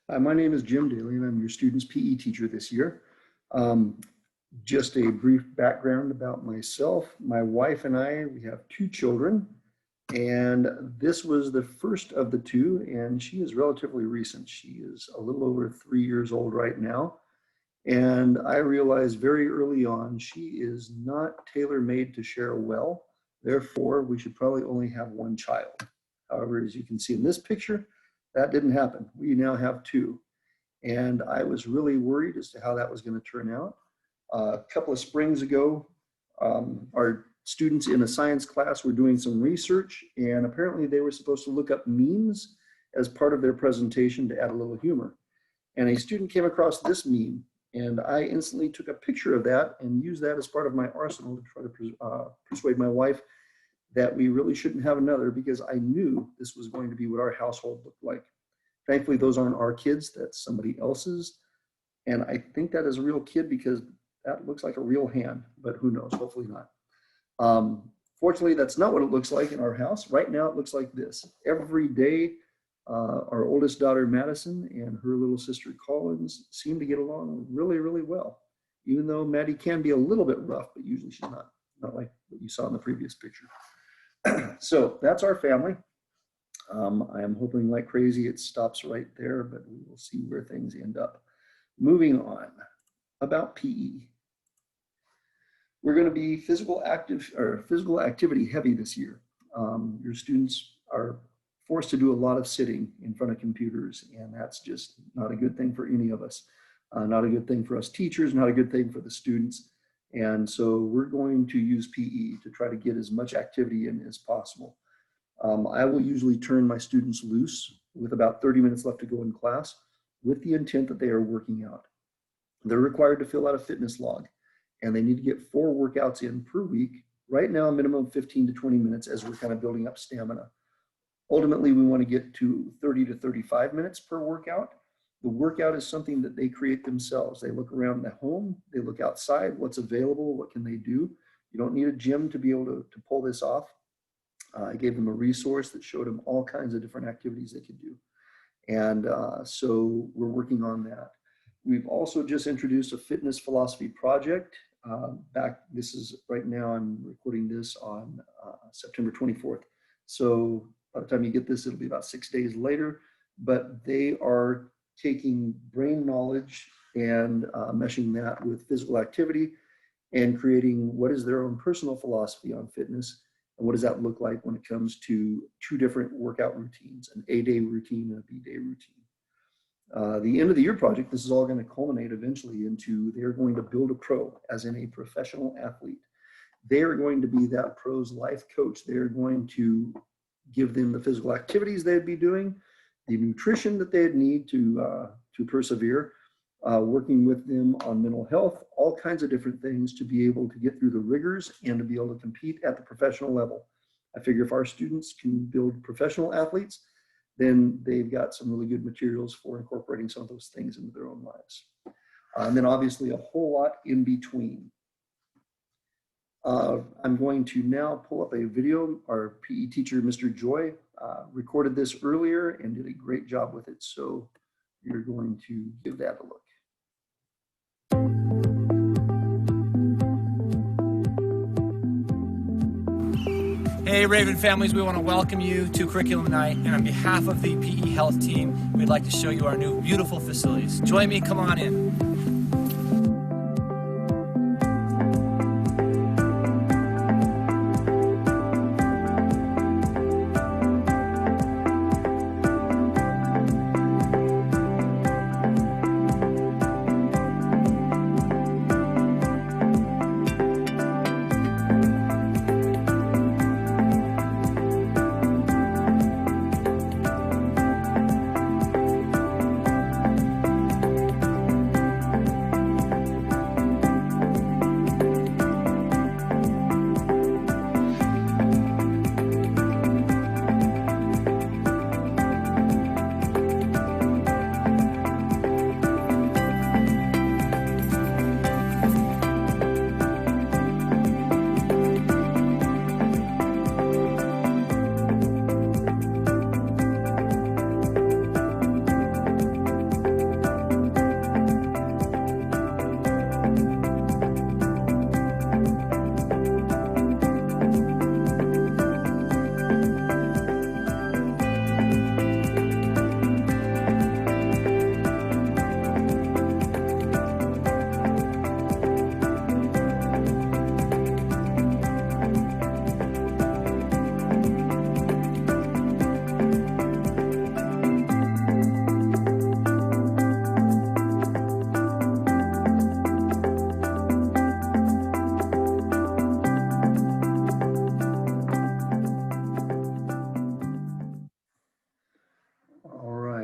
Hi, my name is Jim Dailey, and I'm your student's PE teacher this year. Um, just a brief background about myself. My wife and I, we have two children, and this was the first of the two, and she is relatively recent. She is a little over 3 years old right now. And I realized very early on, she is not tailor-made to share well. Therefore, we should probably only have one child. However, as you can see in this picture, that didn't happen. We now have two. And I was really worried as to how that was going to turn out. A couple of springs ago, our students in a science class were doing some research, and apparently they were supposed to look up memes as part of their presentation to add a little humor. And a student came across this meme, and I instantly took a picture of that and used that as part of my arsenal to try to persuade my wife that we really shouldn't have another, because I knew this was going to be what our household looked like. Thankfully, those aren't our kids, that's somebody else's. And I think that is a real kid because that looks like a real hand, but who knows, hopefully not. Fortunately, that's not what it looks like in our house. Right now, it looks like this. Every day, our oldest daughter, Madison, and her little sister, Collins, seem to get along really, really well. Even though Maddie can be a little bit rough, but usually she's not like what you saw in the previous picture. So that's our family. I am hoping like crazy it stops right there, but we will see where things end up. Moving on, about PE. We're going to be physical activity heavy this year. Your students are forced to do a lot of sitting in front of computers, and that's just not a good thing for any of us. Not a good thing for us teachers, not a good thing for the students. And so we're going to use PE to try to get as much activity in as possible. I will usually turn my students loose with about 30 minutes left to go in class with the intent that they are working out. They're required to fill out a fitness log, and they need to get 4 workouts in per week. Right now, a minimum of 15 to 20 minutes as we're kind of building up stamina. Ultimately, we want to get to 30 to 35 minutes per workout. The workout is something that they create themselves. They look around the home, they look outside, what's available, what can they do. You don't need a gym to be able to pull this off. I gave them a resource that showed them all kinds of different activities they could do. And so we're working on that. We've also just introduced a fitness philosophy project. This is right now, I'm recording this on September 24th. So by the time you get this, it'll be about 6 days later, but they are taking brain knowledge and meshing that with physical activity and creating what is their own personal philosophy on fitness. And what does that look like when it comes to 2 different workout routines, an A-day routine and a B-day routine? The end of the year project, this is all going to culminate eventually into they're going to build a pro, as in a professional athlete. They're going to be that pro's life coach. They're going to give them the physical activities they'd be doing, the nutrition that they'd need to persevere, working with them on mental health, all kinds of different things to be able to get through the rigors and to be able to compete at the professional level. I figure if our students can build professional athletes, then they've got some really good materials for incorporating some of those things into their own lives. And then obviously a whole lot in between. I'm going to now pull up a video. Our PE teacher, Mr. Joy, recorded this earlier and did a great job with it. So you're going to give that a look. Hey Raven families, we want to welcome you to Curriculum Night, and on behalf of the PE Health team, we'd like to show you our new beautiful facilities. Join me, come on in.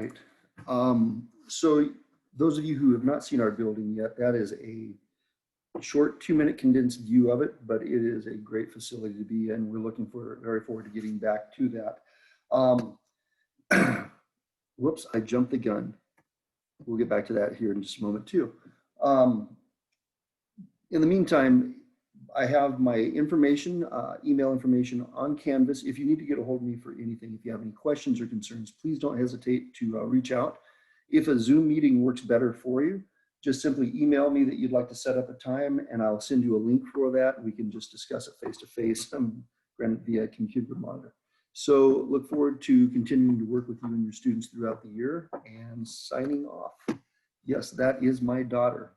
right. So those of you who have not seen our building yet, that is a short 2-minute condensed view of it, but it is a great facility to be in. We're very forward to getting back to that. Um, whoops, I jumped the gun. We'll get back to that here in just a moment too. In the meantime, I have my information, email information on Canvas. If you need to get a hold of me for anything, if you have any questions or concerns, please don't hesitate to reach out. If a Zoom meeting works better for you, just simply email me that you'd like to set up a time and I'll send you a link for that. We can just discuss it face-to-face, granted via computer monitor. So look forward to continuing to work with you and your students throughout the year, and signing off. Yes, that is my daughter.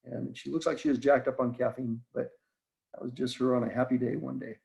And she looks like she is jacked up on caffeine, but that was just her on a happy day one day.